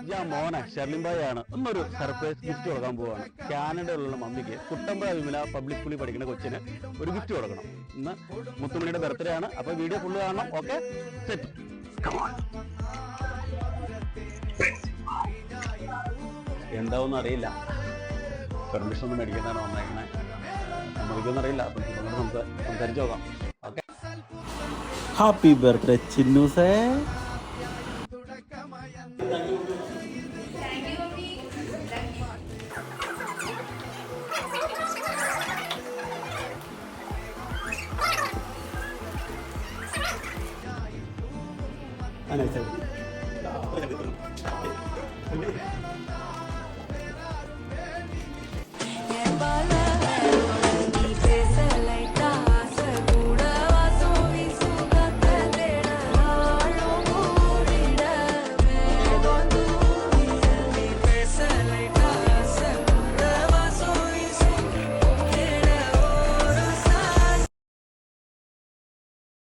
ഞാൻ മോനെ ഷെർലിംബായാണ് ഒന്നൊരു സർപ്രൈസ് ഗിഫ്റ്റ് കൊടുക്കാൻ പോവാണ്. കാനഡയിലുള്ള മമ്മിക്ക് കുട്ടമ്പ വിമല പബ്ലിക് സ്കൂളിൽ പഠിക്കുന്ന കൊച്ചിന് ഒരു ഗിഫ്റ്റ് കൊടുക്കണം. ഇന്ന് മുത്തുമണിയുടെ ബർത്ത്ഡേ ആണ്. അപ്പോൾ വീഡിയോ ഫുള്ള് കാണണം. Okay, set. എന്താവെന്ന് അറിയില്ല. പെർമിഷൻ ഒന്നും മേടിക്കുന്നതാണ് വന്നേക്കണേ. സമ്മതിക്കൊന്നും അറിയില്ല. സംസാരിച്ച് നോക്കാം. ഓക്കെ. Happy birthday ചിന്നൂസേ.